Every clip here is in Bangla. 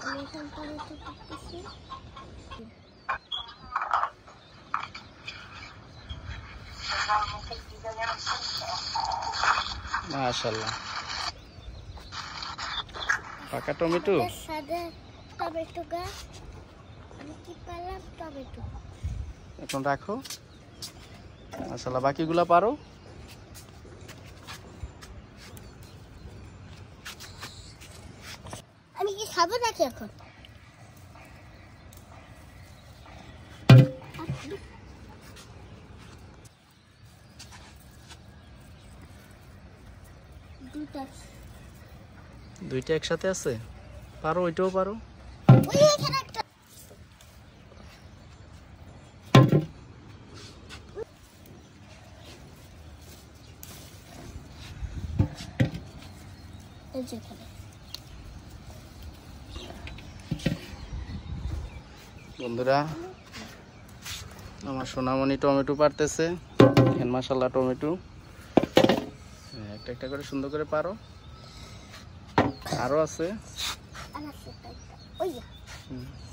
আমি এখন টমেটো কাটতেছি। মাশাআল্লাহ, পাকা টমেটো। সাদা টমেটো গাছ, আমি কি পারলাম টমেটো। এখন রাখো। মাশাআল্লাহ, বাকিগুলা পারো। আমি কি খাবো নাকি এখন? দুইটা একসাথে আছে, পারো, ওইটাও পারো। ওই এখানে একটা, এই যে এখানে। বন্ধুরা, আমার সোনামণি টমেটো পারতেছে। দেখেন মাশাআল্লাহ টমেটো। একটা একটা করে সুন্দর করে পারো। আরো আছে,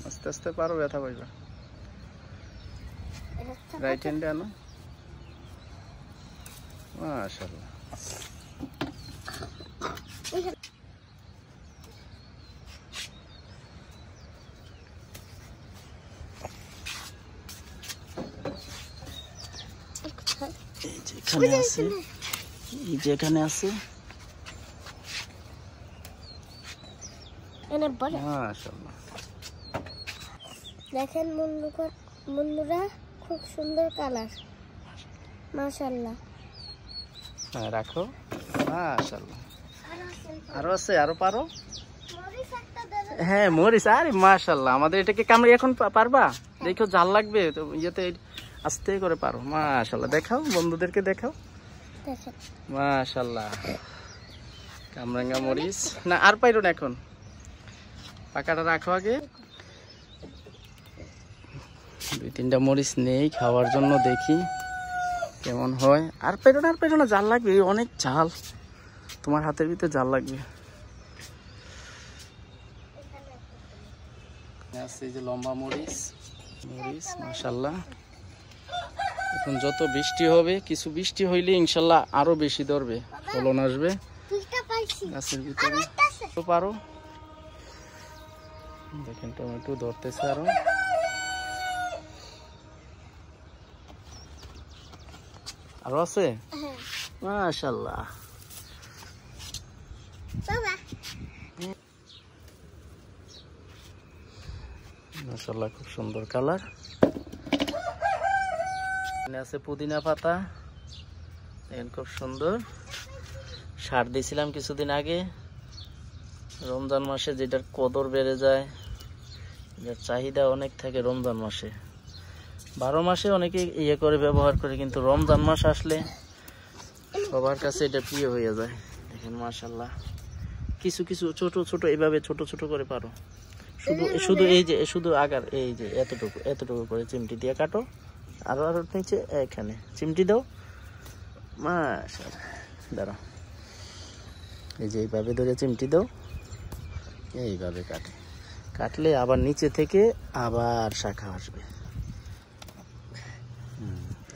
আস্তে আস্তে পারো, ব্যথা পাইবা। রাইট হ্যান্ডে আনো। মাশাআল্লাহ, এই যে এখানে আছে, এই যে এখানে আছে। মাশাআল্লাহ, দেখেন বন্ধুরা, খুব সুন্দর কালার। মাশাআল্লাহ। হ্যাঁ রাখো। মাশাআল্লাহ, আরো আছে, আরো পারো। হ্যাঁ মরিচ, আরে মাশাআল্লাহ, আমাদের এটাকে কামড়ে এখন পারবা? দেখো জাল লাগবে তো, ইয়েতে আস্তে করে পারো। মাশাআল্লাহ, দেখাও, বন্ধুদেরকে দেখাও। মাশাআল্লাহ, কামরাঙ্গা মরিচ। না আর পাইরো না এখন, পাকাটা রাখো আগে। দুই তিনটা মরিচ নেই খাওয়ার জন্য, দেখি কেমন হয়। আর পেরো না, আর পেরো না, জাল লাগবে, অনেক জাল, তোমার হাতের ভিতরে জাল লাগবে। এই যে লম্বা মরিচ, মরিচ মাশাআল্লাহ। এখন যত বৃষ্টি হবে, কিছু বৃষ্টি হইলে ইনশাল্লাহ আরো বেশি ধরবে, ফলন আসবে গাছের ভিতরে। তো পারো, দেখেন টমেটো ধরতেছে আরো। আরো আছে। মাশাআল্লাহ, মাশাআল্লাহ, খুব সুন্দর কালার। এখানে আছে পুদিনা পাতা, দেখেন খুব সুন্দর। সার দিয়েছিলাম কিছুদিন আগে, রমজান মাসে যেটার কদর বেড়ে যায়, এটার চাহিদা অনেক থাকে রমজান মাসে। 12 মাসে অনেকে ইয়ে করে ব্যবহার করে, কিন্তু রমজান মাস আসলে সবার কাছে এটা প্রিয় হয়ে যায়। দেখেন মাশাআল্লাহ, কিছু কিছু ছোট ছোট এইভাবে ছোট ছোট করে পারো। শুধু শুধু এই যে শুধু আগার এই যে এতটুকু এতটুকু করে চিমটি দিয়ে কাটো। আরো আরো নিচে এখানে চিমটি দাও। মাশাআল্লাহ, দাঁড়াও, এই যে এইভাবে ধরে চিমটি দাও, এইভাবে কাটলে আবার নিচে থেকে আবার শাখা আসবে।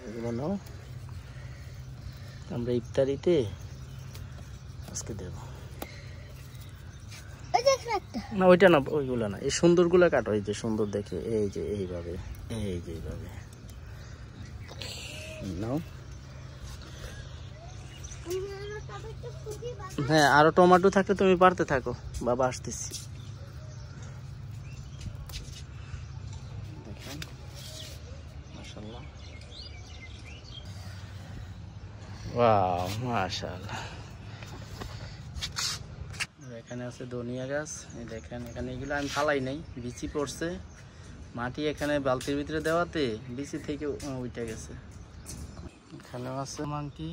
এগুলো নাও, আমরা ইফতারিতে আজকে দেব। না ওইটা না, ওইগুলো না, এই সুন্দরগুলো কাটো, এই যে সুন্দর দেখে, এই যে এইভাবে, এই যে এইভাবে নাও। হ্যাঁ আরো টমেটো থাকলে তুমি পারতে থাকো, বাবা আসতেছি। দেখেন মাশাআল্লাহ, ওয়াও মাশাআল্লাহ। এখানে আছে ধনিয়া গাছ, এই দেখেন এখানে এগুলো আমি ফালাই নাই, বিচি পড়ছে, মাটি এখানে বালতির ভিতরে দেওয়াতে বিচি থেকে উঠে গেছে। এখানেও আছে মাংকি,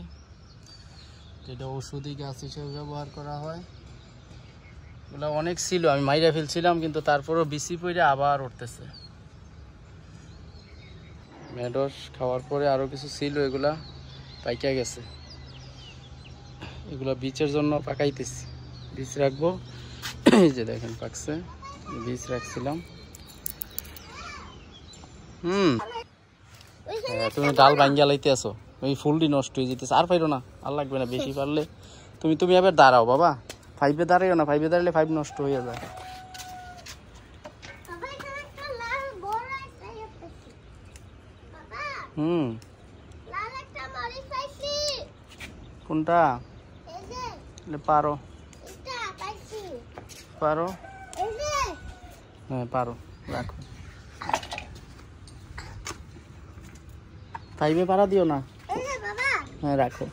এটা ঔষধি গাছ হিসেবে ব্যবহার করা হয়। এগুলো অনেক ছিল, আমি মাইরা ফেলছিলাম, কিন্তু তারপরও বিচি পড়ে আবার উঠতেছে। মেডস খাওয়ার পরে আরো কিছু ছিল, এগুলা পাইকা গেছে। এগুলা বীজের জন্য পাকাইতেছি, বীজ রাখবো। এই যে দেখেন পাকছে। বীজ রাখছিলাম। তুমি ডাল ভাঙ্গিয়া লাইতে আসো, ওই ফুলটি নষ্ট হয়ে যেতেছে। আর পাইরো না, আর লাগবে না, বেশি পারলে তুমি এবার দাঁড়াও বাবা। 5-এ দাঁড়াইও না, 5-এ দাঁড়ালে 5 নষ্ট হয়ে যায়। কোনটা পারো পারো, হ্যাঁ পারো, রাখো। 5-এ পারা দিও না, হ্যাঁ রাখো।